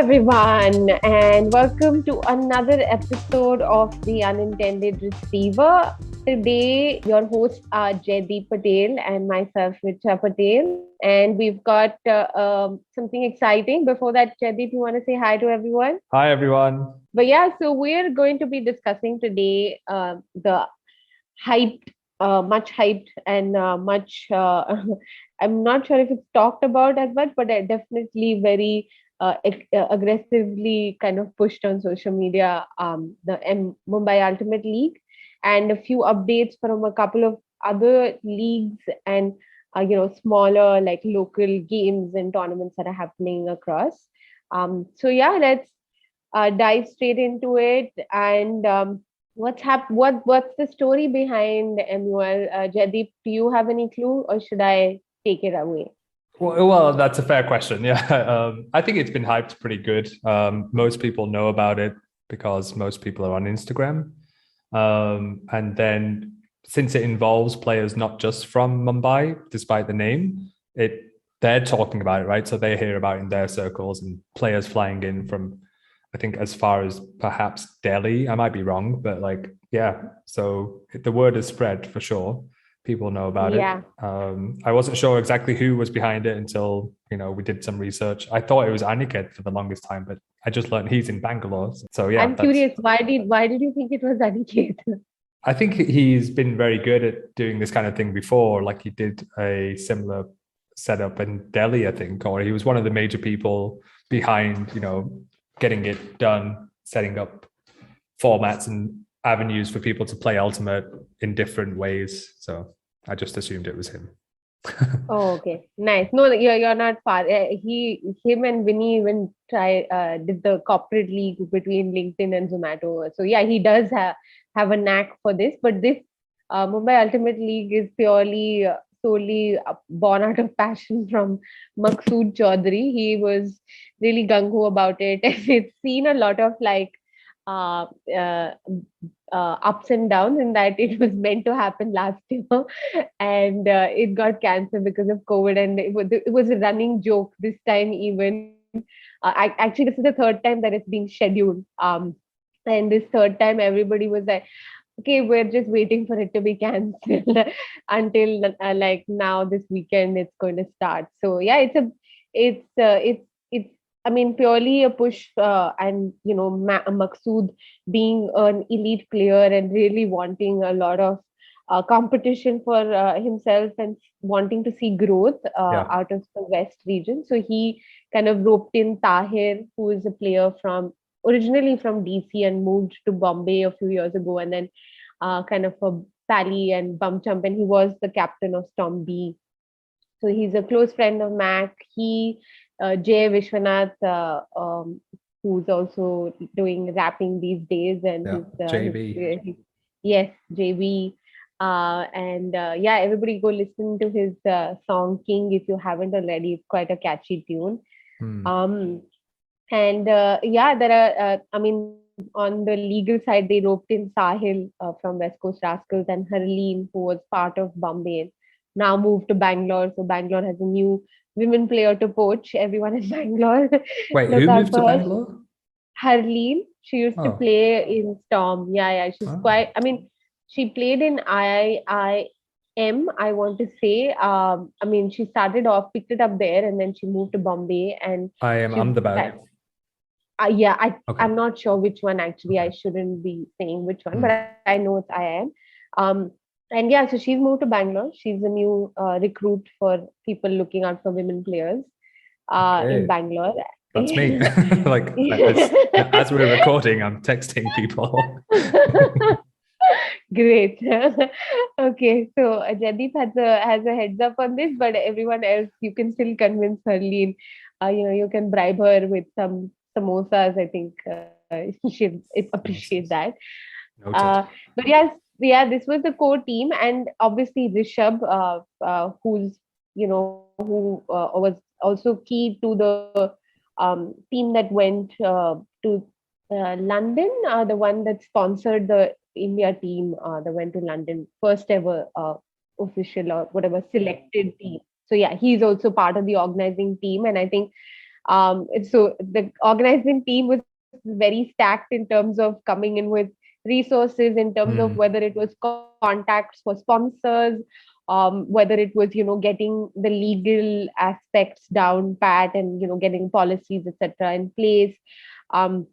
everyone, and welcome to another episode of the Unintended Receiver. Today, your hosts are Jaidip Patel and myself, Richa Patel, and we've got something exciting. Before that, Jaidip, you want to say hi to everyone? Hi, everyone. But yeah, so we're going to be discussing today the hyped, much hyped, and much. I'm not sure if it's talked about as much, but definitely very aggressively kind of pushed on social media. The Mumbai Ultimate League, and a few updates from a couple of other leagues and smaller like local games and tournaments that are happening across. So yeah, let's dive straight into it. And what's the story behind MUL? Jaideep, do you have any clue, or should I take it away? Well, that's a fair question. Yeah, I think it's been hyped pretty good. Most people know about it because most people are on Instagram. And then since it involves players not just from Mumbai, despite the name, they're talking about it, right? So they hear about it in their circles and players flying in from, I think, as far as perhaps Delhi. I might be wrong, but yeah. So the word is spread for sure. People know about Yeah. it. I wasn't sure exactly who was behind it until we did some research. I thought it was Aniket for the longest time, but I just learned he's in Bangalore. So yeah, I'm curious, why did you think it was Aniket? I think he's been very good at doing this kind of thing before. Like he did a similar setup in Delhi, I think, or he was one of the major people behind, getting it done, setting up formats and avenues for people to play Ultimate in different ways. So I just assumed it was him. Oh, okay, nice. No, you're not far. Him and Vinny even did the corporate league between LinkedIn and Zomato. So yeah, he does have a knack for this. But this Mumbai Ultimate League is purely solely born out of passion from Maqsood Chaudhary. He was really gung ho about it, and it's seen a lot of uh, uh, ups and downs in that it was meant to happen last year and it got cancelled because of COVID, and it was a running joke this time even. Actually, this is the third time that it's being scheduled. And this third time, everybody was like, okay, we're just waiting for it to be cancelled until like now this weekend it's going to start. So yeah, it's I mean, purely a push, and Maqsood being an elite player and really wanting a lot of competition for himself and wanting to see growth Yeah. out of the West region. So he kind of roped in Tahir, who is a player from originally from DC and moved to Bombay a few years ago, and then kind of a pally and bum jump, and he was the captain of Storm B. So he's a close friend of Mac. Jay Vishwanath, who's also doing rapping these days, and Yeah. JB. yes, JB. And yeah, everybody go listen to his song King if you haven't already. It's quite a catchy tune. Um, and yeah, there are, I mean, on the legal side, they roped in Sahil from West Coast Rascals and Harleen, who was part of Bombay, now moved to Bangalore. So Bangalore has a new women player to poach. Everyone in Bangalore, Wait, look who out moved to for her. Bangalore? Harleen, she used to Oh. play in Storm. Yeah, yeah, she's Oh. quite, I mean, she played in IIM, I want to say. I mean, she started off, picked it up there, and then she moved to Bombay, and I am she's Ahmedabad. yeah, Okay. I'm not sure which one actually. I shouldn't be saying which one, but I know it's IIM. Um, and yeah, so she's moved to Bangalore. She's a new recruit for people looking out for women players in Okay. Bangalore. That's me. Like as we're recording, I'm texting people. Great. Okay, so Jaideep has a heads up on this, but everyone else, you can still convince Harleen. You can bribe her with some samosas. I think she'll appreciate that. Uh, Noted. but yeah, this was the core team, and obviously Rishabh, who's who was also key to the team that went to London, the one that sponsored the India team that went to London, first ever official or whatever selected team. So yeah, he's also part of the organizing team, and I think So the organizing team was very stacked in terms of coming in with resources, in terms of whether it was contacts for sponsors, whether it was getting the legal aspects down pat, and getting policies etc. in place. Um,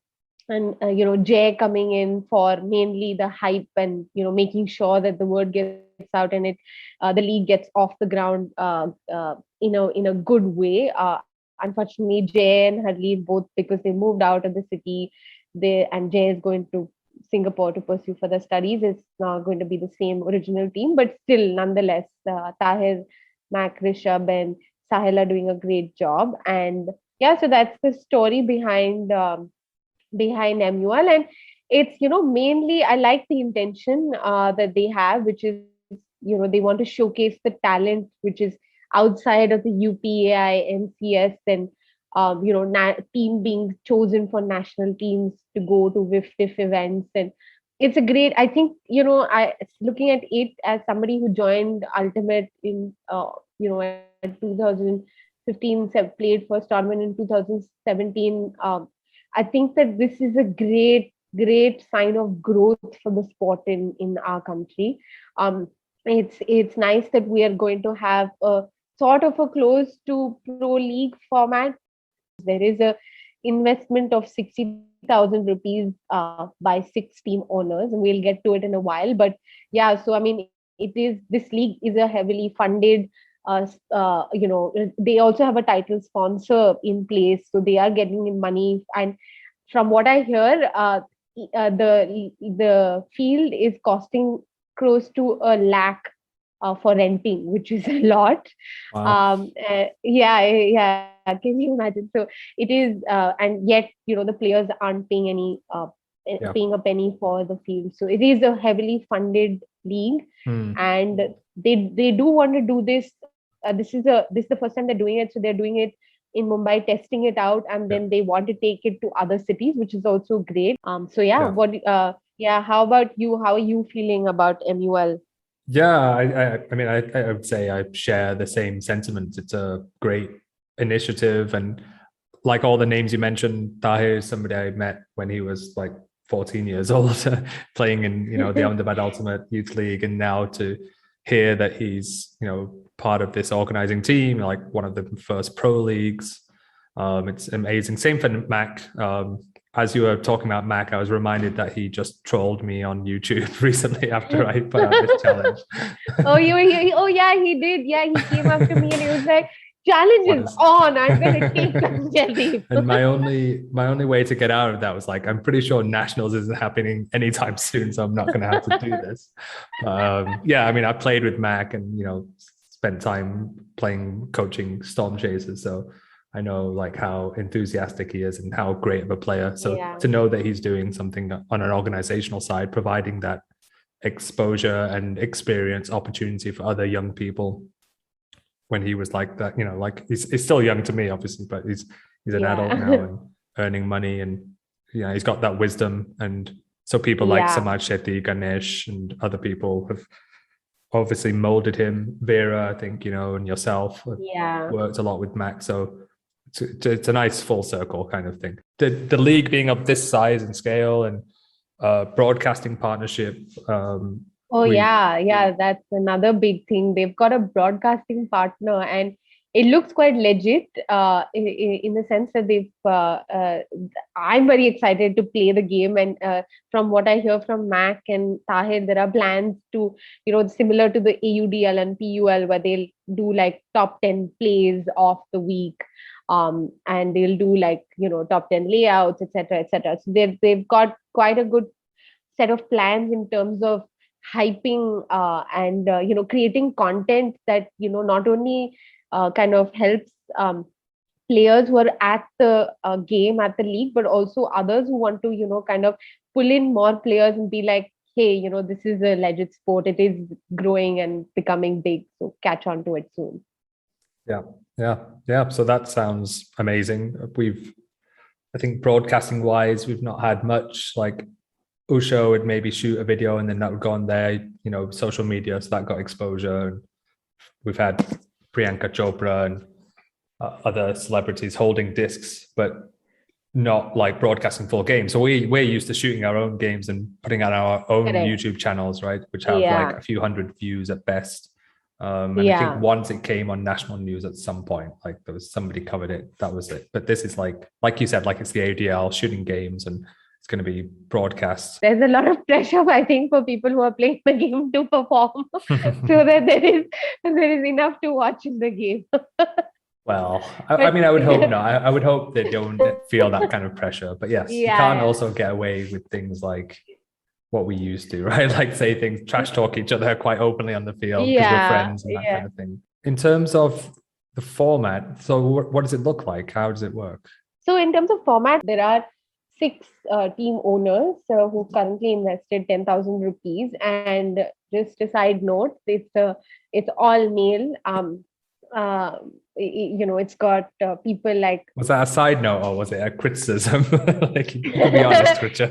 and Jay coming in for mainly the hype, and making sure that the word gets out, and the league gets off the ground in a good way. Unfortunately, Jay and Harleen both, because they moved out of the city, and Jay is going to Singapore to pursue further studies. It's not going to be the same original team, but still, nonetheless, Tahir, Mac, Rishabh, and Sahil are doing a great job. And yeah, so that's the story behind MUL. And it's mainly, I like the intention that they have, which is they want to showcase the talent which is outside of the UPAI NCS, and team being chosen for national teams to go to WIF events. And it's a great, I think, I looking at it as somebody who joined Ultimate in at 2015, played first tournament in 2017. I think that this is a great sign of growth for the sport in our country. It's nice that we are going to have a sort of a close to pro league format. There is a investment of 60,000 rupees by 6 team owners, and we'll get to it in a while. But yeah, so I mean, this league is a heavily funded. They also have a title sponsor in place, so they are getting in money. And from what I hear, the field is costing close to a lakh for renting, which is a lot. Wow. Yeah. Can you imagine? So it is, and yet the players aren't Yeah. paying a penny for the field. So it is a heavily funded league, and they do want to do this. This is the first time they're doing it, so they're doing it in Mumbai, testing it out, and Yeah. then they want to take it to other cities, which is also great. So yeah, Yeah. how about you? How are you feeling about MUL? Yeah, I mean, I would say I share the same sentiments. It's a great initiative, and like all the names you mentioned, Tahir is somebody I met when he was like 14 years old, playing in the Ahmedabad Ultimate Youth League, and now to hear that he's part of this organizing team, like one of the first pro leagues. It's amazing. Same for Mac. As you were talking about Mac, I was reminded that he just trolled me on YouTube recently after I put out this challenge. Oh yeah, he did. Yeah, he came up to me and he was like, "Challenge is on. I'm gonna take some Jaidip." And my only way to get out of that was like, I'm pretty sure nationals isn't happening anytime soon, so I'm not going to have to do this. Yeah, I mean, I played with Mac and spent time coaching Storm Chasers, so I know like how enthusiastic he is and how great of a player. So to know that he's doing something on an organizational side, providing that exposure and experience opportunity for other young people when he was like that, like he's still young to me, obviously, but he's an adult now and earning money, and he's got that wisdom. And so people like Samaj Shetty, Ganesh, and other people have obviously molded him. Vera, I think, and yourself worked a lot with Mac. So it's a nice full circle kind of thing. The league being of this size and scale, and broadcasting partnership. That's another big thing. They've got a broadcasting partner, and it looks quite legit. In the sense that I'm very excited to play the game, and from what I hear from Mac and Tahir, there are plans to, similar to the AUDL and PUL, where they'll do like top 10 plays of the week. And they'll do like top 10 layouts, etc., etc. So they've got quite a good set of plans in terms of hyping and creating content that not only kind of helps players who are at the game, at the league, but also others who want to kind of pull in more players and be like, hey, this is a legit sport, it is growing and becoming big, so catch on to it soon. Yeah. So that sounds amazing. I think broadcasting wise, we've not had much. Like Usha would maybe shoot a video and then that would go on there, social media. So that got exposure. And we've had Priyanka Chopra and other celebrities holding discs, but not like broadcasting full games. So we're used to shooting our own games and putting on our own Correct. YouTube channels, right? Which have like a few hundred views at best. And I think once it came on national news at some point, like there was somebody covered it, that was it. But this is like you said, like it's the ADL shooting games and it's going to be broadcast. There's a lot of pressure, I think, for people who are playing the game to perform so that there is enough to watch in the game. Well, I mean, I would hope not. I would hope they don't feel that kind of pressure. But yes, you can't also get away with things like what we used to, right? Like say things, trash talk each other quite openly on the field because we're friends and that kind of thing. In terms of the format, so what does it look like? How does it work? So in terms of format, there are 6 team owners who currently invested 10,000 rupees. And just a side note, it's all male. It's got people like. Was that a side note or was it a criticism? Like, you can be honest, Richa.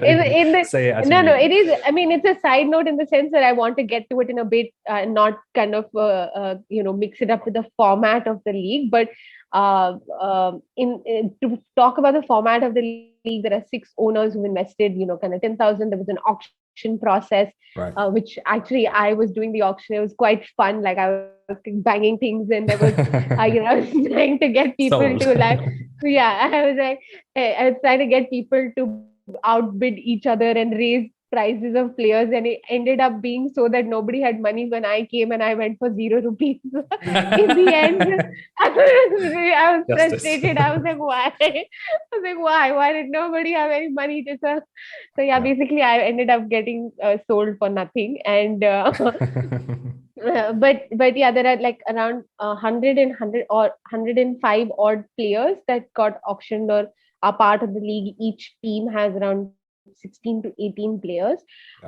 Say it as no, it is. I mean, it's a side note in the sense that I want to get to it in a bit, not kind of, mix it up with the format of the league. But to talk about the format of the league, there are 6 owners who invested, kind of 10,000. There was an auction process, right. Which actually I was doing the auction. It was quite fun. Like I was banging things and I was, I was trying to get people to like, I was trying to get people to outbid each other and raise prices of players, and it ended up being so that nobody had money when I came and I went for 0 rupees. In the end, I was frustrated. I was like, why? Why did nobody have any money to sell? So basically I ended up getting sold for nothing. And but yeah, there are like around 100 or 105 odd players that got auctioned or are part of the league. Each team has around 16 to 18 players.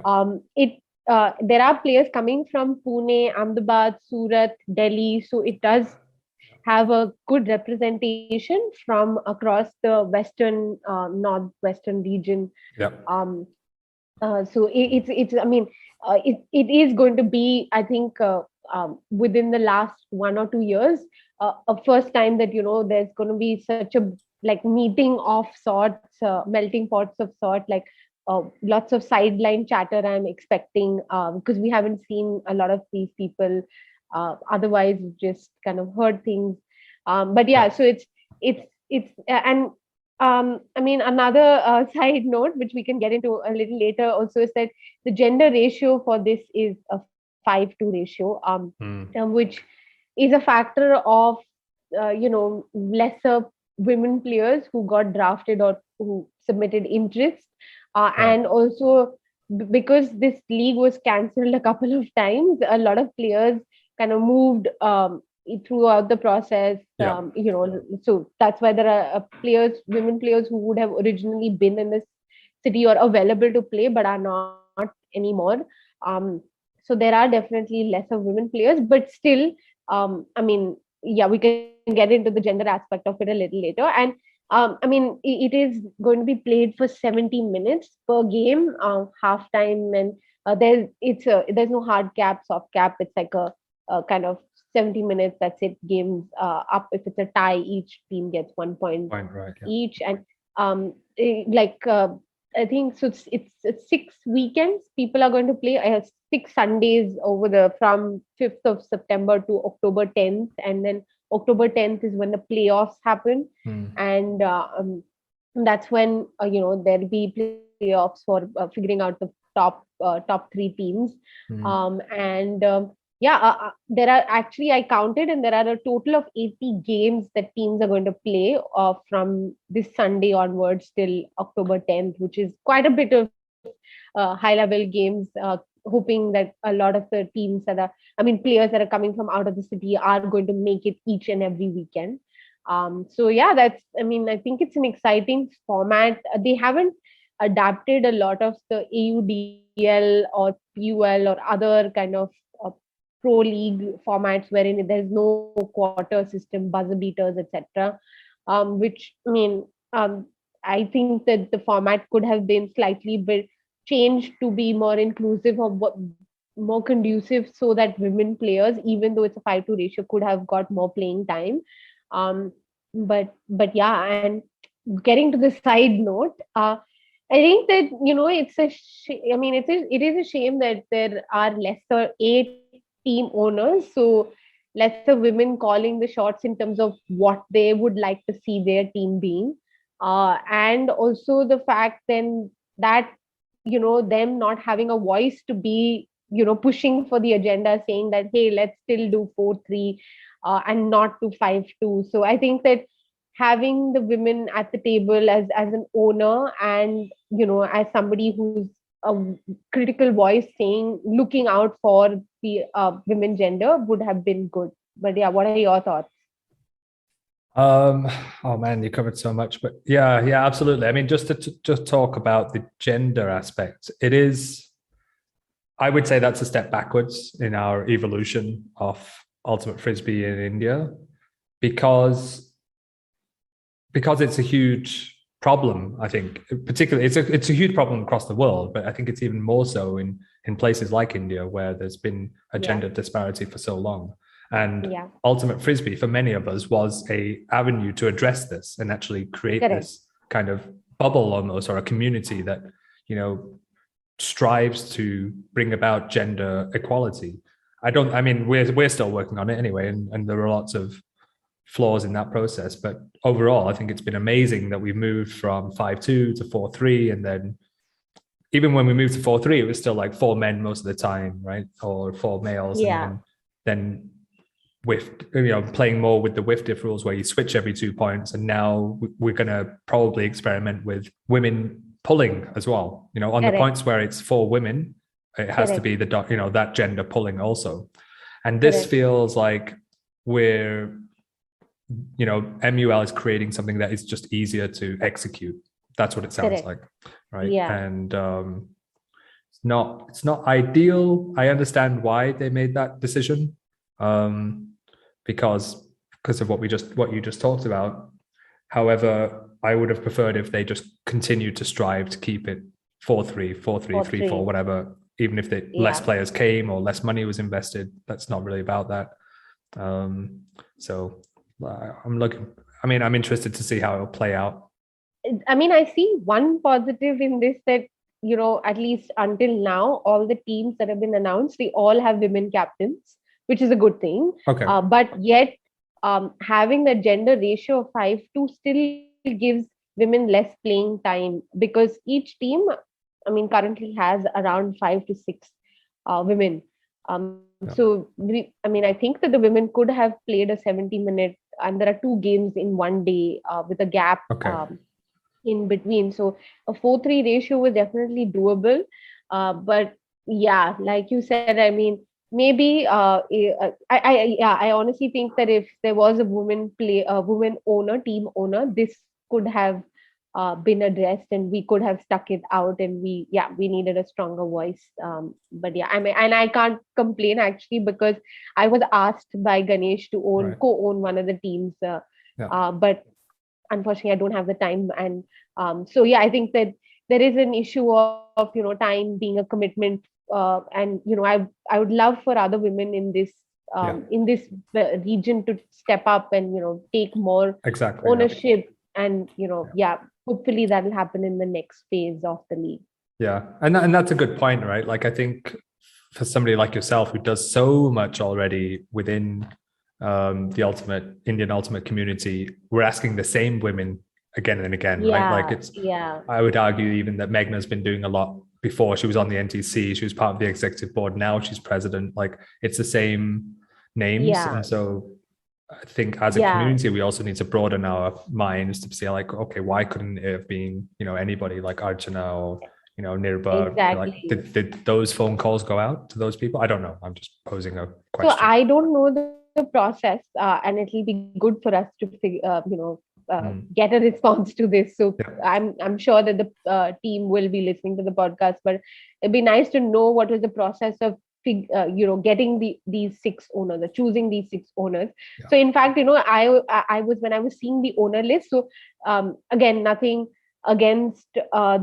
There are players coming from Pune, Ahmedabad, Surat, Delhi. So it does have a good representation from across the western, northwestern region. So it's I mean, it is going to be, I think, within the last 1 or 2 years, a first time that there's going to be such a like meeting of sorts, melting pots of sort, like lots of sideline chatter I'm expecting, because we haven't seen a lot of these people. Otherwise, just kind of heard things. But so it's and I mean, another side note, which we can get into a little later also, is that the gender ratio for this is a 5:2 ratio, which is a factor of, lesser women players who got drafted or who submitted interest. And also because this league was cancelled a couple of times, a lot of players kind of moved throughout the process. So that's why there are women players who would have originally been in this city or available to play but are not anymore. So there are definitely lesser women players, but still, I mean, we can get into the gender aspect of it a little later. And I mean, it is going to be played for 70 minutes per game, half time, and there's no hard cap, soft cap. It's like a kind of 70 minutes. That's it. Games up. If it's a tie, each team gets 1 point each. And I think so. It's 6 weekends. People are going to play 6 Sundays from 5th of September to October 10th, and then October 10th is when the playoffs happen, and that's when there'll be playoffs for figuring out the top 3 teams. There are actually, I counted, and there are a total of 80 games that teams are going to play from this Sunday onwards till October 10th, which is quite a bit of high level games, hoping that a lot of the teams players that are coming from out of the city are going to make it each and every weekend. I think it's an exciting format. They haven't adapted a lot of the AUDL or PUL or other kind of pro league formats wherein there's no quarter system, buzzer beaters, etc. I think that the format could have been slightly changed to be more inclusive or more conducive, so that women players, even though it's a 5:2 ratio, could have got more playing time. but yeah, and getting to the side note, I think that I mean, it is a shame that there are lesser A team owners, so lesser women calling the shots in terms of what they would like to see their team being, and also the fact then that them not having a voice to be pushing for the agenda, saying that hey, let's still do 4-3 and not to 5-2. So I think that having the women at the table as an owner, and as somebody who's a critical voice saying, looking out for the women gender would have been good. But yeah, what are your thoughts? Um, oh man, you covered so much, but yeah, absolutely. I mean, just to just talk about the gender aspect, it is, I would say that's a step backwards in our evolution of ultimate frisbee in India, because it's a huge problem. I think, particularly, it's a huge problem across the world, but I think it's even more so in places like India, where there's been a Yeah, gender disparity for so long. And yeah, ultimate frisbee for many of us was a avenue to address this and actually create correct, this kind of bubble almost, or a community that you know strives to bring about gender equality. I mean, we're still working on it anyway, and there are lots of flaws in that process. But overall, I think it's been amazing that we've moved from 5-2 to 4-3. And then even when we moved to 4-3, it was still like four men most of the time, right? Or four males. And yeah, then with playing more with the whiff diff rules, where you switch every 2 points. And now we're going to probably experiment with women pulling as well. On the correct, points where it's for women, it has to correct, be that gender pulling also. And this correct, feels like we're MUL is creating something that is just easier to execute. That's what it sounds correct. like, right? Yeah. And it's not ideal. I understand why they made that decision, um, because of what you just talked about. However, I would have preferred if they just continued to strive to keep it 4-3, 4-3, Or 3-4, three. whatever. Even if less Yeah. players came or less money was invested, that's not really about that. So I'm looking. I mean, I'm interested to see how it'll play out. I mean, I see one positive in this, that, at least until now, all the teams that have been announced, they all have women captains, which is a good thing. Okay. But yet, having the gender ratio of 5-2 still gives women less playing time, because each team, I mean, currently has around 5 to 6 women. Yeah. I mean, I think that the women could have played a 70-minute, and there are two games in one day with a gap Okay. in between. So a 4-3 ratio was definitely doable. But yeah, like you said, I mean, maybe I honestly think that if there was a woman owner, team owner, this could have been addressed, and we could have stuck it out, and we needed a stronger voice. But yeah, I mean, and I can't complain actually, because I was asked by Ganesh to Right. co-own one of the teams, Yeah. but unfortunately I don't have the time. And so yeah, I think that there is an issue of time being a commitment, and I would love for other women Yeah. in this region to step up and take more Exactly. Yeah. ownership. And yeah, hopefully that will happen in the next phase of the league. Yeah. And that's a good point, right? Like, I think for somebody like yourself who does so much already within the Indian ultimate community, we're asking the same women again and again, right? Like, Yeah, yeah, I would argue even that Meghna's been doing a lot before. She was on the NTC, she was part of the executive board, now she's president. Like, it's the same names. yeah, And so I think as a yeah, community, we also need to broaden our minds to say, like, okay, why couldn't it have been, anybody like Archana or, Nirbha? Like, exactly. did those phone calls go out to those people? I don't know. I'm just posing a So question. I don't know the process, and it'll be good for us to get a response to this. So Yeah. I'm sure that the team will be listening to the podcast, but it'd be nice to know what was the process of getting these six owners, or choosing these six owners. Yeah. So in fact, I was, when I was seeing the owner list. So again, nothing against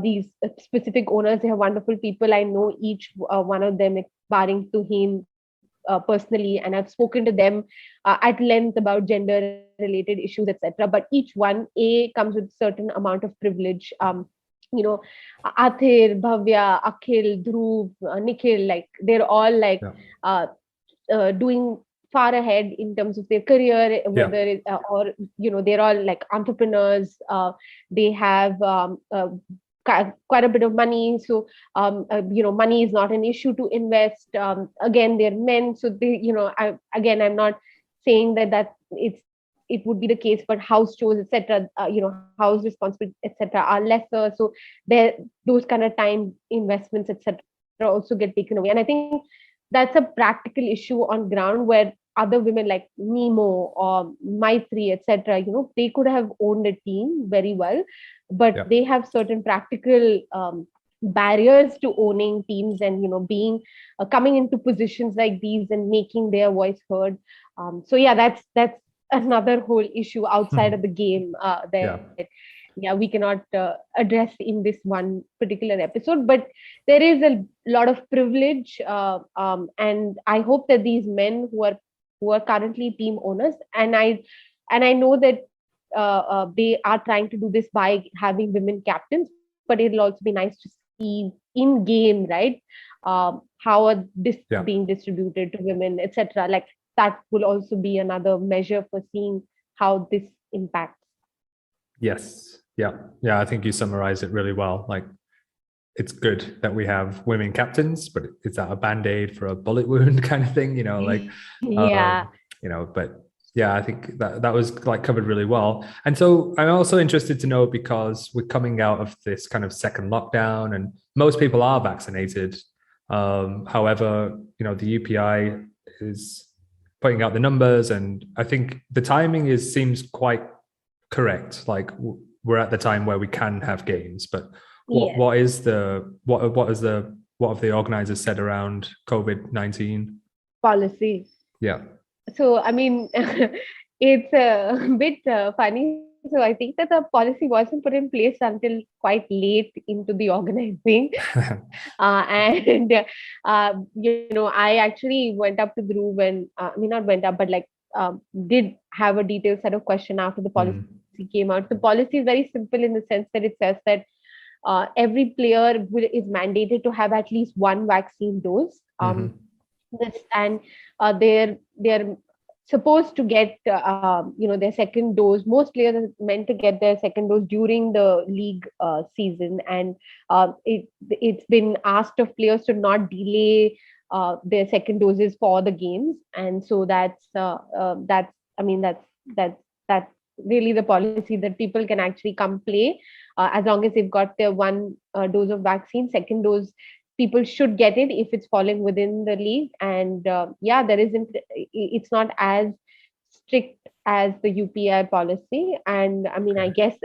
these specific owners. They are wonderful people. I know each one of them, barring Tuhin, personally, and I've spoken to them at length about gender related issues, etc. But each one, comes with certain amount of privilege. You know, Athir, Bhavya, Akhil, Dhruv, Nikhil, like they're all like uh, doing far ahead in terms of their career, whether or they're all like entrepreneurs. They have quite a bit of money, so money is not an issue to invest. Again, they're men, so I'm not saying that it would be the case, but house chores, etc., house responsibilities, etc., are lesser. So there, those kind of time investments, etc., also get taken away. And I think that's a practical issue on ground, where other women like Nemo or Maitri, etc., they could have owned a team very well, but they have certain practical barriers to owning teams, and being coming into positions like these and making their voice heard. So yeah, that's another whole issue outside of the game that we cannot address in this one particular episode. But there is a lot of privilege, and I hope that these men who are currently team owners, and I know that they are trying to do this by having women captains, but it'll also be nice to see in game, right? How are this being distributed to women, etc. Like that will also be another measure for seeing how this impacts. Yes. Yeah. I think you summarized it really well. Like, it's good that we have women captains, but is that a band-aid for a bullet wound kind of thing? But yeah, I think that was like covered really well. And so I'm also interested to know, because we're coming out of this kind of second lockdown and most people are vaccinated. However, the UPI is putting out the numbers, and I think the timing seems quite correct. Like, we're at the time where we can have games, but what have the organizers said around COVID-19 policy? Yeah. So I mean, it's a bit funny. So I think that the policy wasn't put in place until quite late into the organizing. And I actually went up to Dhruv and not went up, but like did have a detailed set of questions after the policy came out. The policy is very simple in the sense that it says that every player is mandated to have at least one vaccine dose. And they're supposed to get their second dose. Most players are meant to get their second dose during the league season, and it's been asked of players to not delay their second doses for the games. And so that's really the policy, that people can actually come play as long as they've got their one dose of vaccine. Second dose, people should get it if it's falling within the league. And it's not as strict as the UPI policy. And I mean, I guess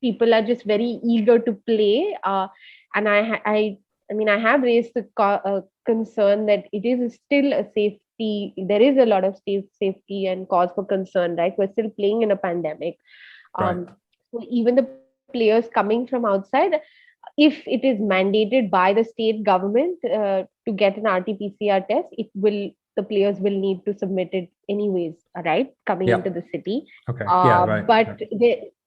people are just very eager to play. And I have raised the concern that it is still a safety. There is a lot of safety and cause for concern, right? We're still playing in a pandemic. So even the players coming from outside, if it is mandated by the state government to get an RT-PCR test, the players will need to submit it anyways, right? Coming into the city. Okay.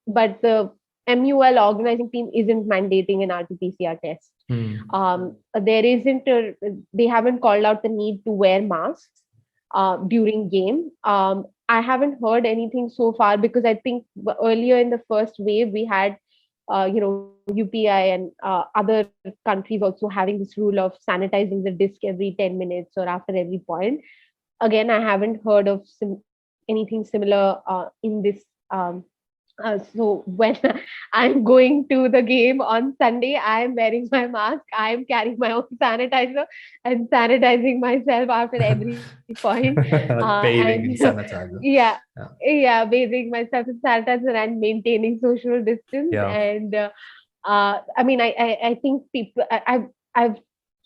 But the MUL organizing team isn't mandating an RT-PCR test. They haven't called out the need to wear masks during game. I haven't heard anything so far, because I think earlier in the first wave we had UPI and other countries also having this rule of sanitizing the disc every 10 minutes or after every point. Again, I haven't heard of anything similar in this. So when I'm going to the game on Sunday, I'm wearing my mask, I'm carrying my own sanitizer and sanitizing myself after every point. Bathing in sanitizer. Bathing myself in sanitizer and maintaining social distance. And I think people, I've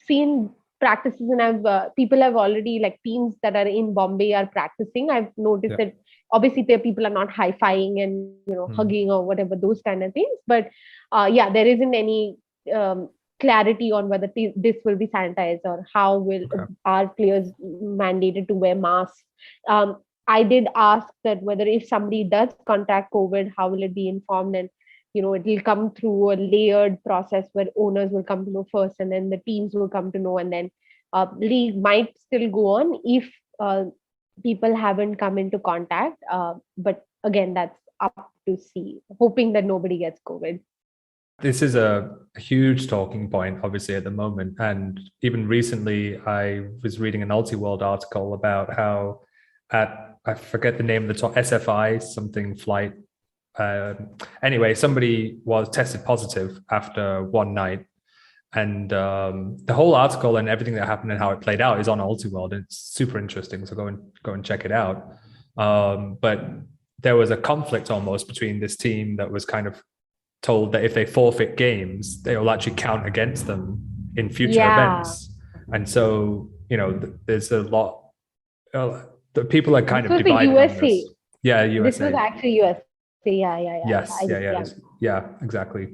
seen practices, and people have already, like teams that are in Bombay are practicing. I've noticed that obviously there people are not high-fiving and hugging or whatever, those kind of things, but there isn't any clarity on whether this will be sanitized or how will our players mandated to wear masks. I did ask that whether if somebody does contract COVID, how will it be informed? And it will come through a layered process where owners will come to know first, and then the teams will come to know, and then league might still go on if people haven't come into contact. But again, that's up to see. Hoping that nobody gets COVID. This is a huge talking point, obviously, at the moment. And even recently, I was reading an Ulti-World article about how I forget the name of the top, SFI, something flight. Anyway, somebody was tested positive after one night. And the whole article and everything that happened and how it played out is on Ulti-World. It's super interesting. So go and check it out. But there was a conflict almost between this team that was kind of told that if they forfeit games, they will actually count against them in future events. And so, there's a lot. The people are kind of divided on this. Yeah, USA. This was actually USA. Yeah. Yes, yeah, exactly.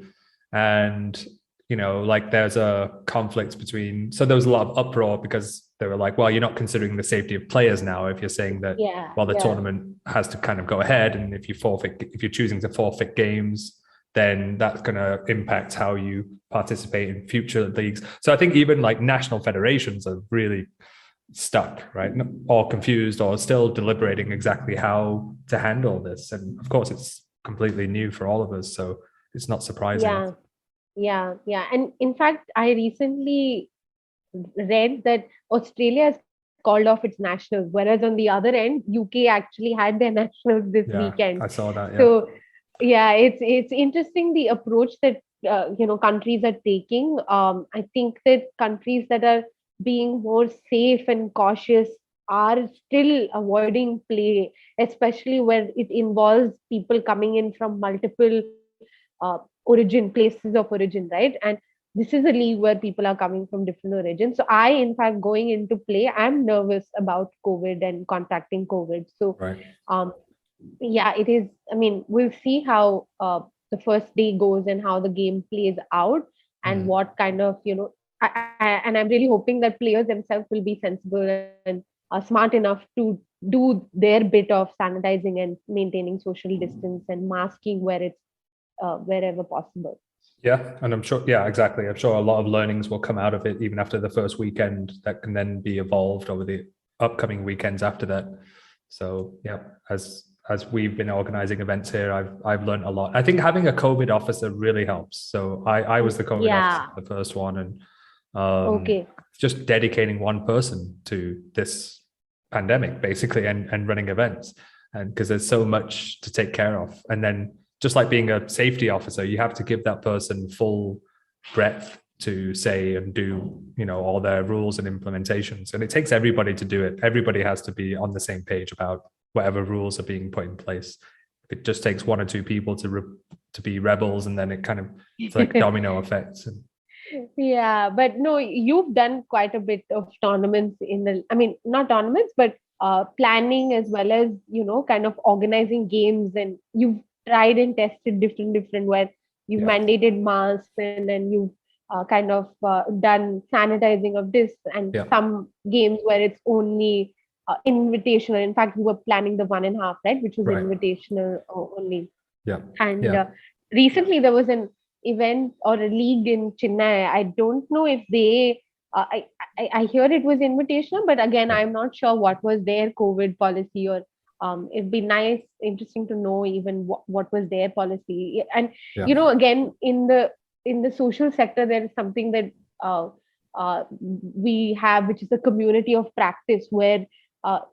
And there's a conflict between. So there was a lot of uproar because they were like, well, you're not considering the safety of players now if you're saying that. The tournament has to kind of go ahead, and if you're choosing to forfeit games, then that's going to impact how you participate in future leagues. So I think even like national federations are really stuck, right? Or confused, or still deliberating exactly how to handle this. And of course, it's completely new for all of us, so it's not surprising. Yeah. And in fact, I recently read that Australia has called off its nationals, whereas on the other end, UK actually had their nationals this weekend. I saw that. So it's interesting the approach that countries are taking. I think that countries that are being more safe and cautious are still avoiding play, especially where it involves people coming in from multiple places of origin, right? And this is a league where people are coming from different origins. So I, in fact, going into play, I'm nervous about COVID and contacting COVID. So it is. I mean, we'll see how the first day goes and how the game plays out, and what kind of and I'm really hoping that players themselves will be sensible and smart enough to do their bit of sanitizing and maintaining social distance and masking where it's wherever possible. Yeah, and I'm sure. Yeah, exactly. I'm sure a lot of learnings will come out of it, even after the first weekend, that can then be evolved over the upcoming weekends after that. So yeah, as we've been organizing events here, I've learned a lot. I think having a COVID officer really helps. So I was the COVID officer, the first one, and just dedicating one person to this pandemic, basically, and running events, and because there's so much to take care of. And then just like being a safety officer, you have to give that person full breadth to say and do, all their rules and implementations. And it takes everybody to do it. Everybody has to be on the same page about whatever rules are being put in place. If it just takes one or two people to be rebels, and then it's like domino effects. Yeah, but no, you've done quite a bit of tournaments not tournaments, but planning, as well as, kind of organizing games, and you've tried and tested different where you've mandated masks, and then you've kind of done sanitizing of this, and some games where it's only invitational. In fact, we were planning the 1.5, right, which was invitational only. And recently there was an event or a league in Chennai. I don't know if they I hear it was invitational, but again, I'm not sure what was their COVID policy, or it'd be interesting to know even what was their policy. And again, in the social sector, there is something that we have, which is a community of practice, where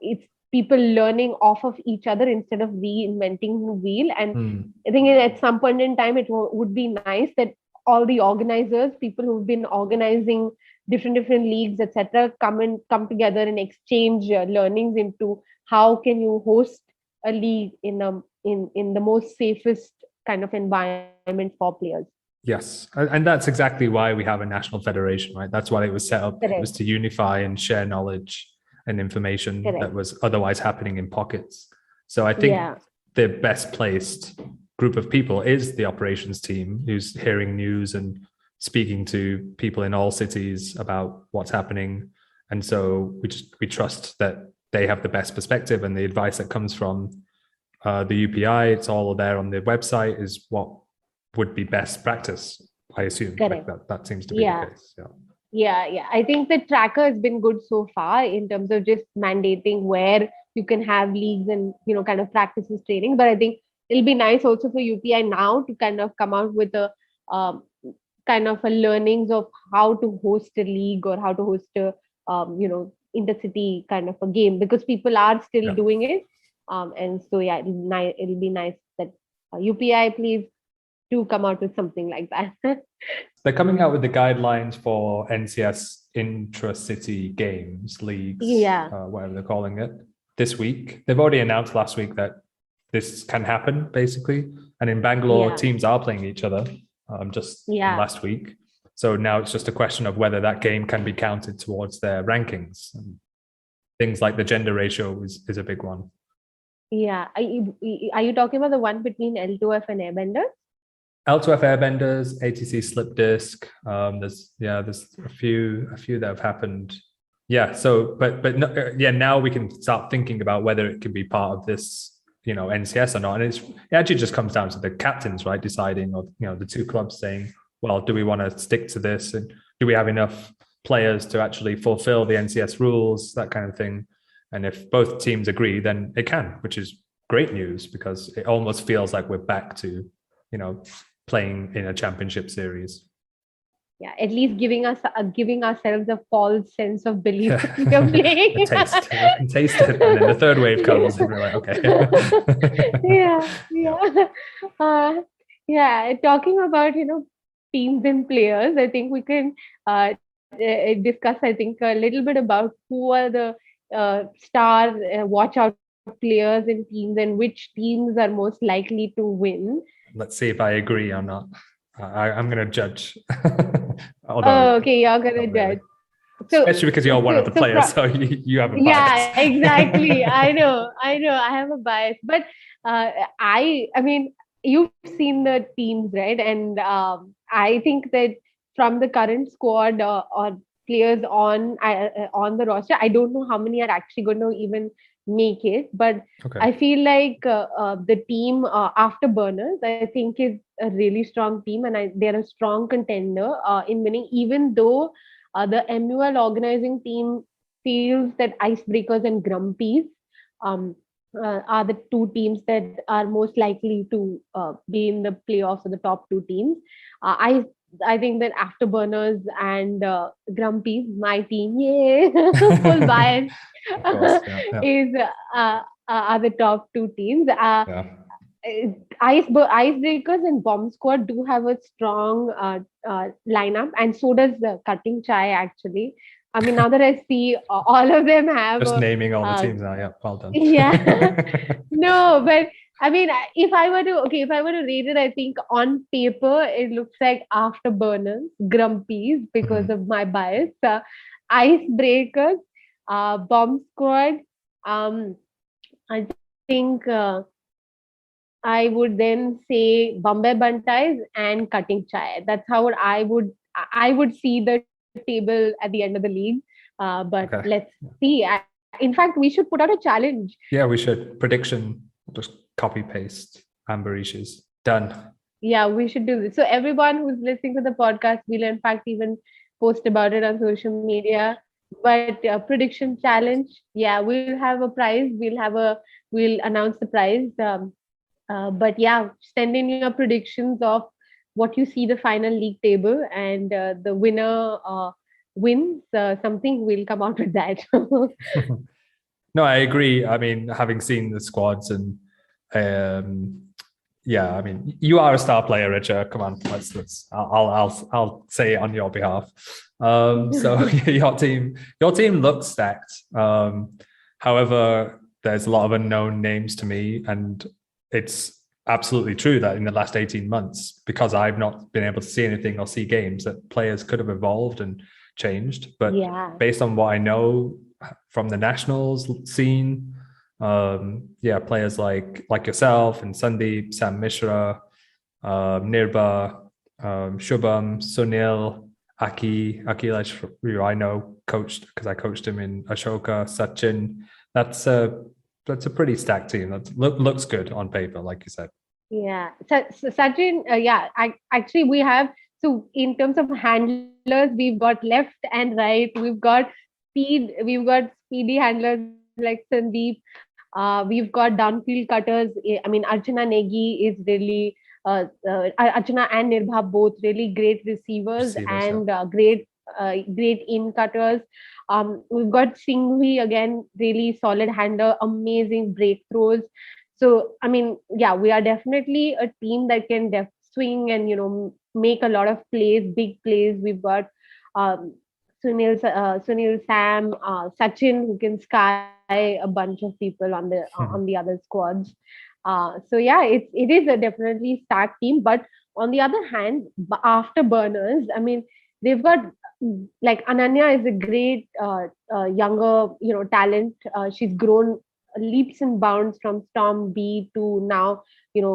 it's people learning off of each other instead of reinventing the wheel. And I think at some point in time, it would be nice that all the organizers, people who've been organizing different leagues, etc., come together and exchange learnings into how can you host a league in the most safest kind of environment for players. Yes, and that's exactly why we have a national federation, right? That's why it was set up. Correct. It was to unify and share knowledge and information that was otherwise happening in pockets. So I think the best placed group of people is the operations team, who's hearing news and speaking to people in all cities about what's happening. And so we trust that they have the best perspective, and the advice that comes from the UPI, it's all there on the website, is what would be best practice, I assume. Correct. Like that seems to be the case. Yeah. I think the tracker has been good so far in terms of just mandating where you can have leagues and, kind of practices training. But I think it'll be nice also for UPI now to kind of come out with a kind of a learnings of how to host a league or how to host a, intercity kind of a game, because people are still doing it. And so, it'll be nice that UPI, please do come out with something like that. They're coming out with the guidelines for NCS intra-city games, leagues, whatever they're calling it, this week. They've already announced last week that this can happen, basically. And in Bangalore, teams are playing each other just last week. So now it's just a question of whether that game can be counted towards their rankings. And things like the gender ratio is a big one. Yeah. Are you talking about the one between L2F and Airbenders? L2F Airbenders, ATC Slip Disc. There's a few that have happened. Yeah. So, but now we can start thinking about whether it can be part of this, NCS or not. And it actually just comes down to the captains, right, deciding, or the two clubs saying, well, do we want to stick to this, and do we have enough players to actually fulfill the NCS rules, that kind of thing. And if both teams agree, then it can, which is great news, because it almost feels like we're back to, playing in a championship series. Yeah, at least giving ourselves a false sense of belief that we are playing. Taste it, and then the third wave comes, and we're like, okay. Talking about teams and players, I think we can discuss, I think, a little bit about who are the star watch out players in teams and which teams are most likely to win. Let's see if I agree or not. I'm going to judge. Okay, you're going to judge. So, especially because you're one of the players, so you have a bias. Yeah, exactly. I know. I have a bias, but I mean, you've seen the teams, right? And I think that from the current squad or players on the roster, I don't know how many are actually going to even make it, but I feel like the team Afterburners, I think, is a really strong team, and they're a strong contender in winning, even though the MUL organizing team feels that Icebreakers and Grumpies are the two teams that are most likely to be in the playoffs, or the top two teams. I think that Afterburners and Grumpies, my team, full bias, is are the top two teams. Icebreakers and Bomb Squad do have a strong lineup, and so does the Cutting Chai, actually. I mean, now that I see all of them have just naming all the teams now. Yeah, well done. Yeah. No, but I mean, if I were to rate it, I think on paper it looks like Afterburners, Grumpies, because of my bias, Icebreakers, Bomb Squad. I think I would then say Bombay Bantais and Cutting Chai. That's how I would see the table at the end of the league. But let's see. In fact, we should put out a challenge. Yeah, we should. Prediction. Just copy paste Amberish's. Done. Yeah, we should do this. So everyone who's listening to the podcast will in fact even post about it on social media. But prediction challenge. Yeah, we'll have a prize. We'll announce the prize. But yeah, send in your predictions of what you see the final league table, and the winner wins something. We'll come out with that. No, I agree. I mean, having seen the squads, and I mean, you are a star player, Richa. Come on, let's. I'll say it on your behalf. So your team looks stacked. However, there's a lot of unknown names to me, and it's absolutely true that in the last 18 months, because I've not been able to see anything or see games, that players could have evolved and changed. But based on what I know from the nationals scene, players like yourself and Sandeep, Sam Mishra, Nirba, Shubham, Sunil, Akilesh, who I know coached because I coached him in Ashoka, Sachin. That's a pretty stacked team. That looks good on paper, like you said. Yeah. So Sachin, actually we have, so in terms of handlers, we've got left and right. We've got speedy handlers like Sandeep. We've got downfield cutters. I mean, Archana Negi is really, Archana and Nirbha both really great receivers Receivers, yeah. and great in cutters. We've got Singhvi again, really solid handler, amazing break throws. So, I mean, yeah, we are definitely a team that can swing and, make a lot of plays, big plays. We've got um, Sunil, Sam, Sachin, who can sky a bunch of people on the other squads. So yeah, it is a definitely stacked team. But on the other hand, afterburners, I mean, they've got like Ananya is a great younger talent. She's grown leaps and bounds from Storm B to now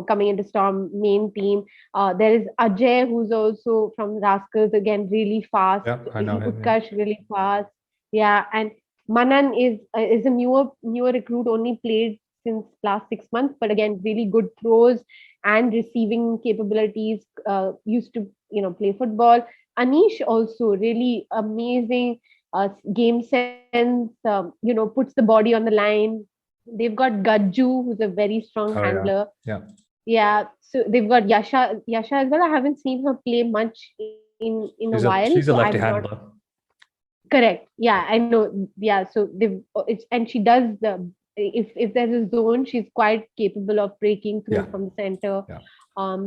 coming into Storm main team. There is Ajay, who's also from Rascals, again really fast. Yeah, I know him. Yeah. Utkarsh really fast. Yeah, and Manan is a newer recruit, only played since last 6 months, but again really good throws and receiving capabilities. Used to play football. Anish also really amazing game sense. Puts the body on the line. They've got Gajju, who's a very strong Oh yeah, handler. yeah. Yeah, so they've got Yasha as well. I haven't seen her play much in a while, She's so a lefty I'm not handler. correct. Yeah, I know. Yeah, so and she does the, if there's a zone, she's quite capable of breaking through Yeah. from the center. Yeah.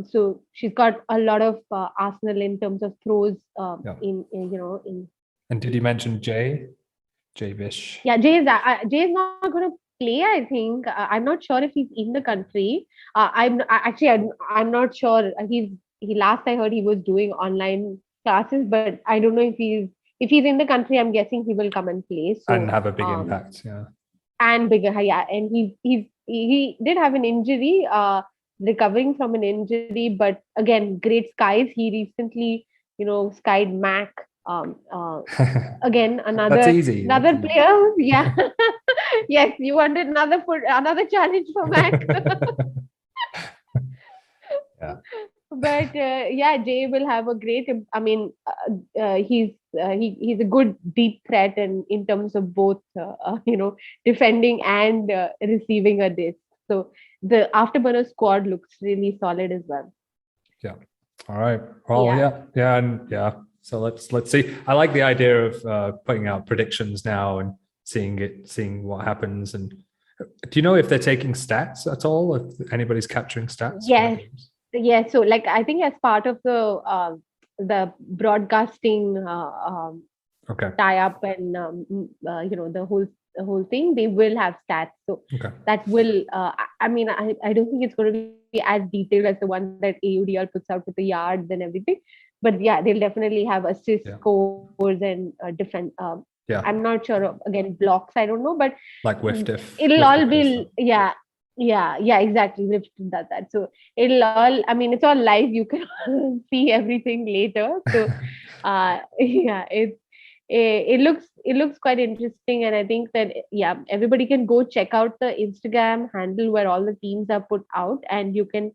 So she's got a lot of arsenal in terms of throws. Yeah. In. And did you mention Jay Vish? Yeah, Jay is not going to play. I think I'm not sure if he's in the country. I'm not sure. He last I heard he was doing online classes, but I don't know if he's in the country. I'm guessing he will come and play. And So have a big impact. Yeah. and bigger, yeah. And he did have an injury, recovering from an injury, but again, great skies. He recently, skied Mac. Again, That's easy. another player. Yeah. Yes, you wanted another challenge for Mac. Yeah. But yeah, Jay will have a great. I mean, he's a good deep threat, and in terms of both, defending and receiving a disc. So the afterburner squad looks really solid as well. Yeah. All right. Well, yeah, and yeah. So let's see. I like the idea of putting out predictions now and seeing what happens. And do you know if they're taking stats at all? If anybody's capturing stats? Yes. Yeah, so like I think as part of the broadcasting tie-up and the whole thing, they will have stats. So that will I mean I don't think it's going to be as detailed as the one that AUDL puts out with the yards and everything, but yeah, they'll definitely have assist scores and different. I'm not sure of, again, blocks. I don't know, but like Wiftif. It'll all be exactly. We've done that. So it'll all, I mean, it's all live. You can see everything later. So yeah, it looks quite interesting. And I think that, yeah, everybody can go check out the Instagram handle where all the teams are put out, and you can,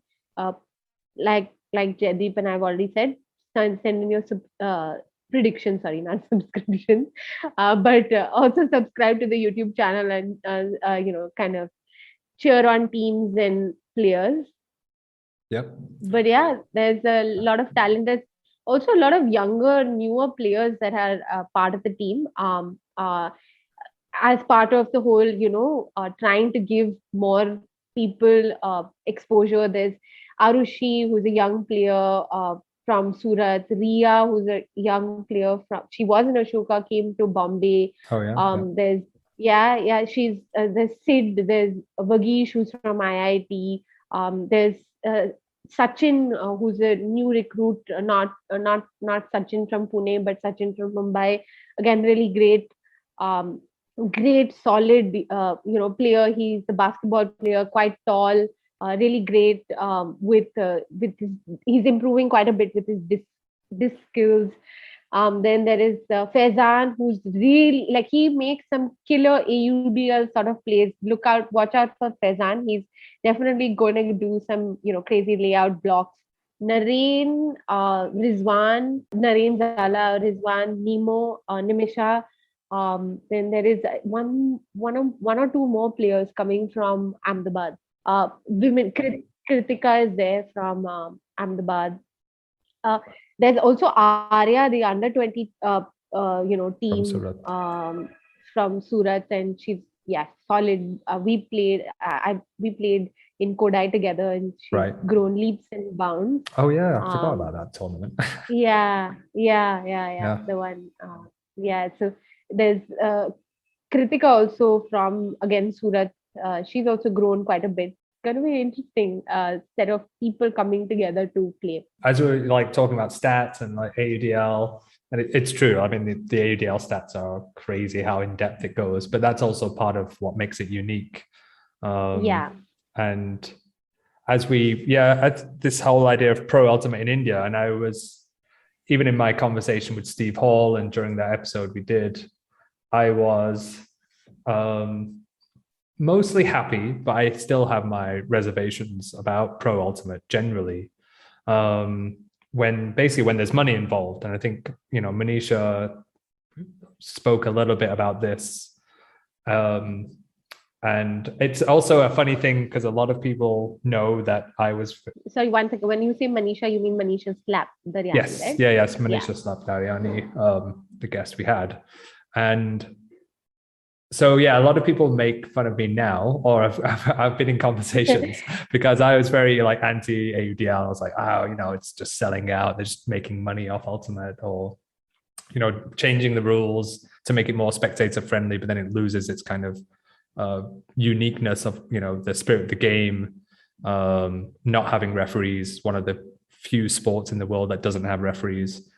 like Jaidip and I've already said, send in your predictions, sorry, not subscriptions, but also subscribe to the YouTube channel and, kind of cheer on teams and players. Yep. But yeah, there's a lot of talent. There's also a lot of younger, newer players that are part of the team. As part of the whole, trying to give more people exposure. There's Arushi, who's a young player from Surat. Riya, who's a young player she was in Ashoka, came to Bombay. Oh yeah. There's she's there's Sid, there's Vagish, who's from IIT. There's Sachin, who's a new recruit, not Sachin from Pune, but Sachin from Mumbai. Again, really great solid player. He's a basketball player, quite tall, really great with his, he's improving quite a bit with his disc skills. Then there is Faizan, who's really like he makes some killer AUDL sort of plays. Watch out for Faizan. He's definitely going to do some crazy layout blocks. Nareen Zala, Rizwan, Nemo, Nimisha. Then there is one or two more players coming from Ahmedabad. Women Kritika is there from Ahmedabad. Uh, there's also Arya, the under 20 From team Surat. from Surat, and she's solid. We played in Kodai together, and she's Right. grown leaps and bounds. Oh yeah, I forgot about that tournament. Yeah. The one. So there's Kritika also from again Surat. She's also grown quite a bit. It's going to be an interesting set of people coming together to play. As we're like talking about stats and like AUDL, and it's true. I mean, the AUDL stats are crazy how in depth it goes, but that's also part of what makes it unique. And as this whole idea of pro ultimate in India, and I was even in my conversation with Steve Hall and during that episode we did, I was mostly happy, but I still have my reservations about pro ultimate generally. When there's money involved, and I think Manisha spoke a little bit about this, and it's also a funny thing because a lot of people know that I was. Sorry, one second. When you say Manisha, you mean Manisha Slap Daryani, yes, right? Yes, Manisha Slap Daryani, the guest we had, and. So a lot of people make fun of me now, or I've been in conversations because I was very like anti AUDL. I was like, it's just selling out. They're just making money off Ultimate, or changing the rules to make it more spectator friendly, but then it loses its kind of uniqueness of the spirit of the game. Not having referees, one of the few sports in the world that doesn't have referees.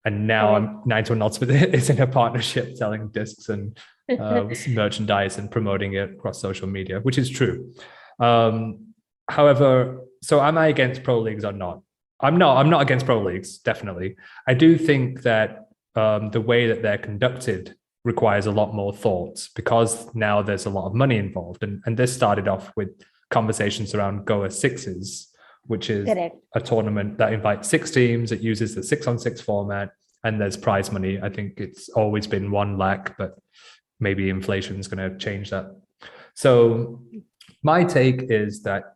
And now 9-to-1 Ultimate is in a partnership selling discs and merchandise and promoting it across social media, which is true. However, so am I against pro leagues or not? I'm not against pro leagues, definitely. I do think that the way that they're conducted requires a lot more thought because now there's a lot of money involved. And this started off with conversations around Goa Sixes, which is a tournament that invites 6 teams. It uses the 6-on-6 format, and there's prize money. I think it's always been 1 lakh, but maybe inflation is going to change that. So my take is that,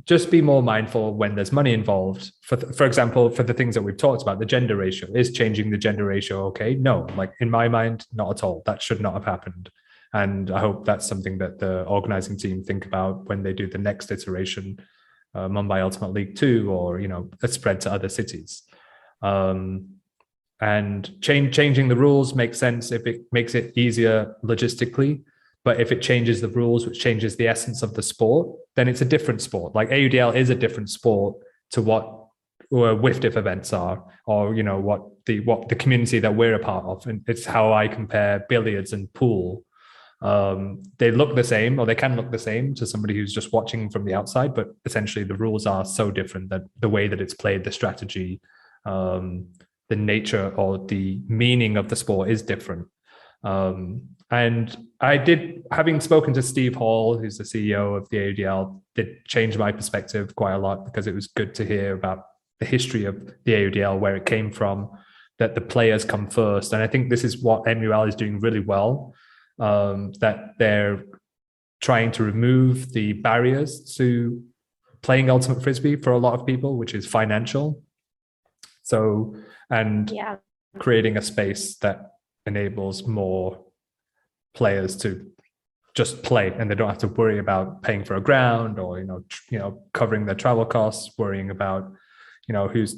just be more mindful when there's money involved. For example, for the things that we've talked about, the gender ratio. Is changing the gender ratio okay? No, like in my mind, not at all. That should not have happened. And I hope that's something that the organizing team think about when they do the next iteration, Mumbai Ultimate League 2, or a spread to other cities. And changing the rules makes sense if it makes it easier logistically. But if it changes the rules, which changes the essence of the sport, then it's a different sport. Like AUDL is a different sport to what WIFDIF events are, or what the community that we're a part of. And it's how I compare billiards and pool. They look the same, or they can look the same to somebody who's just watching from the outside, but essentially the rules are so different that the way that it's played, the strategy, the nature or the meaning of the sport is different. And I did, having spoken to Steve Hall, who's the CEO of the AUDL, did change my perspective quite a lot because it was good to hear about the history of the AUDL, where it came from, that the players come first. And I think this is what MUL is doing really well. That they're trying to remove the barriers to playing Ultimate Frisbee for a lot of people, which is financial. So, and creating a space that enables more players to just play, and they don't have to worry about paying for a ground or covering their travel costs, worrying about who's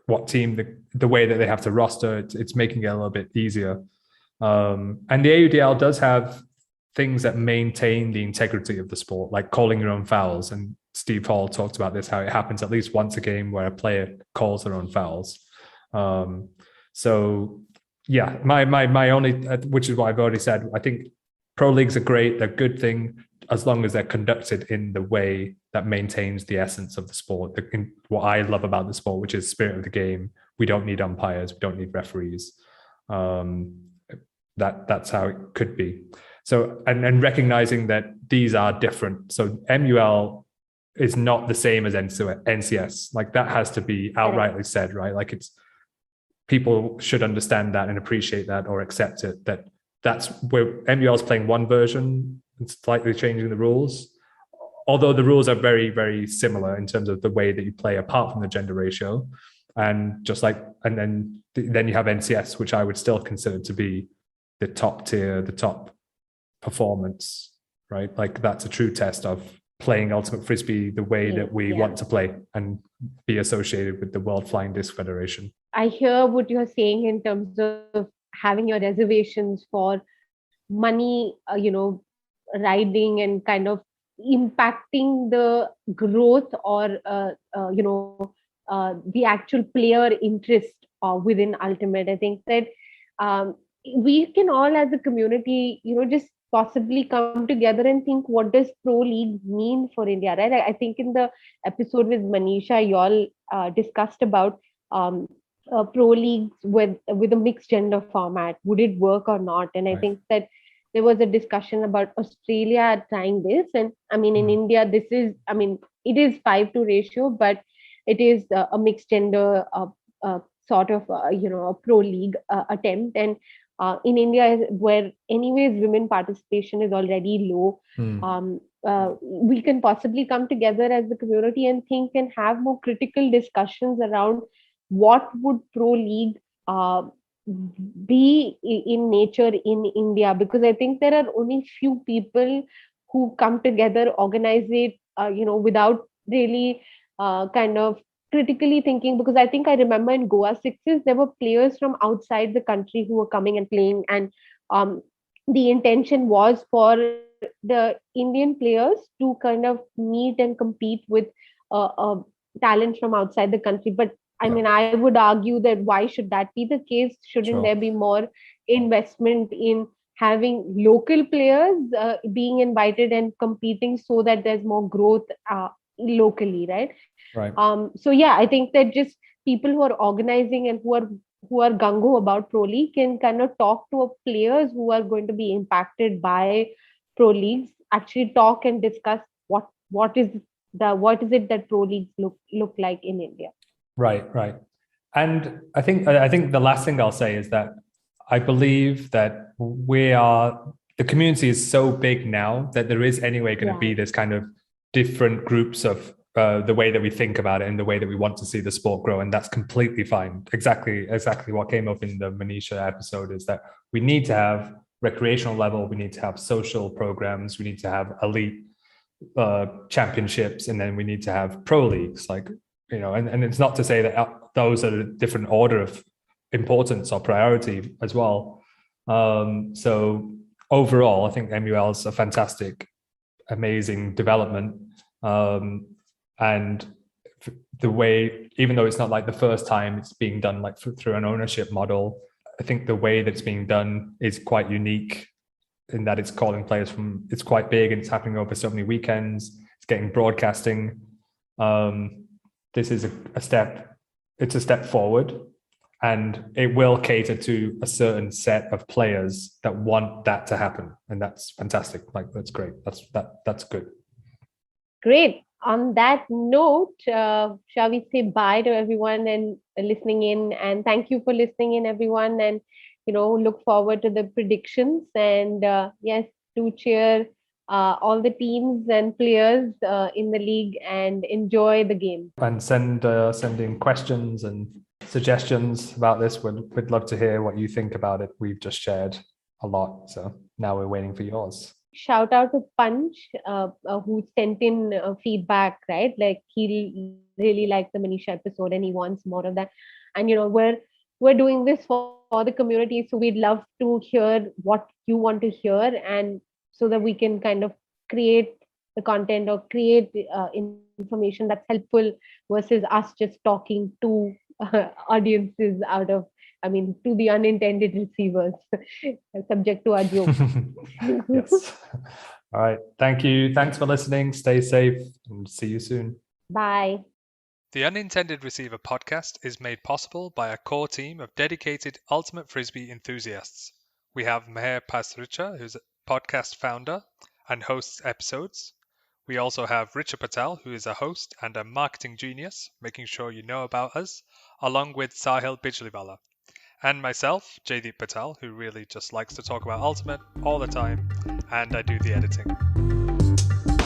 what team, the way that they have to roster. It's making it a little bit easier. And the AUDL does have things that maintain the integrity of the sport, like calling your own fouls. And Steve Hall talked about this, how it happens at least once a game where a player calls their own fouls. So yeah, my only, which is what I've already said, I think pro leagues are great. They're a good thing. as long as they're conducted in the way that maintains the essence of the sport. What I love about the sport, which is spirit of the game. We don't need umpires. We don't need referees. That's how it could be. So, and recognizing that these are different. So MUL is not the same as NCS. Like that has to be outrightly said, right? Like people should understand that and appreciate that or accept it. That's where MUL is playing one version and slightly changing the rules. Although the rules are very, very similar in terms of the way that you play, apart from the gender ratio. And just like, and then you have NCS, which I would still consider to be the top tier, the top performance, right? Like that's a true test of playing ultimate frisbee the way that we want to play and be associated with the World Flying Disc Federation. I hear what you're saying in terms of having your reservations for money, riding and kind of impacting the growth or the actual player interest within Ultimate. I think that we can all as a community, just possibly come together and think, what does pro league mean for India, right? I think in the episode with Manisha, you all discussed about pro leagues with a mixed gender format. Would it work or not? And I think that there was a discussion about Australia trying this. And I mean, in India, this is, it is 5:2 ratio, but it is a mixed gender sort of, a pro league attempt. And in India, where anyways women participation is already low, we can possibly come together as the community and think and have more critical discussions around what would pro league be in nature in India, because I think there are only few people who come together, organize it, without really kind of critically thinking. Because I think I remember in Goa Sixes, there were players from outside the country who were coming and playing, and the intention was for the Indian players to kind of meet and compete with talent from outside the country. But I mean, I would argue that why should that be the case? Shouldn't there be more investment in having local players being invited and competing so that there's more growth locally, right? So yeah, I think that just people who are organizing and who are gung-ho about pro league can kind of talk to players who are going to be impacted by pro leagues, actually talk and discuss what is it that pro leagues look like in India. Right. And I think the last thing I'll say is that I believe that the community is so big now that there is anyway going to be this kind of different groups of the way that we think about it and the way that we want to see the sport grow. And that's completely fine. Exactly what came up in the Manisha episode is that we need to have recreational level, we need to have social programs, we need to have elite championships, and then we need to have pro leagues, like, and it's not to say that those are a different order of importance or priority as well. So overall, I think MUL is a fantastic, amazing development. And the way, even though it's not like the first time it's being done like through an ownership model, I think the way that it's being done is quite unique in that it's calling players it's quite big and it's happening over so many weekends. It's getting broadcasting. This is a step forward, and it will cater to a certain set of players that want that to happen. And that's fantastic. Like, that's great. That's good. Great. On that note, shall we say bye to everyone and listening in? And thank you for listening in, everyone. And, look forward to the predictions. And yes, do cheer all the teams and players in the league and enjoy the game. And send in questions and suggestions about this. We'd love to hear what you think about it. We've just shared a lot. So now we're waiting for yours. Shout out to Punch, who sent in feedback, right? Like, he really liked the Manisha episode and he wants more of that. And, we're doing this for the community. So we'd love to hear what you want to hear, and so that we can kind of create the content or create information that's helpful versus us just talking to audiences to the unintended receivers, subject to our jokes. Yes. All right. Thank you. Thanks for listening. Stay safe and see you soon. Bye. The Unintended Receiver podcast is made possible by a core team of dedicated ultimate frisbee enthusiasts. We have Meher Pasricha, who's a podcast founder and hosts episodes. We also have Richa Patel, who is a host and a marketing genius, making sure you know about us, along with Sahil Bijliwala. And myself, Jaidip Patel, who really just likes to talk about Ultimate all the time, and I do the editing.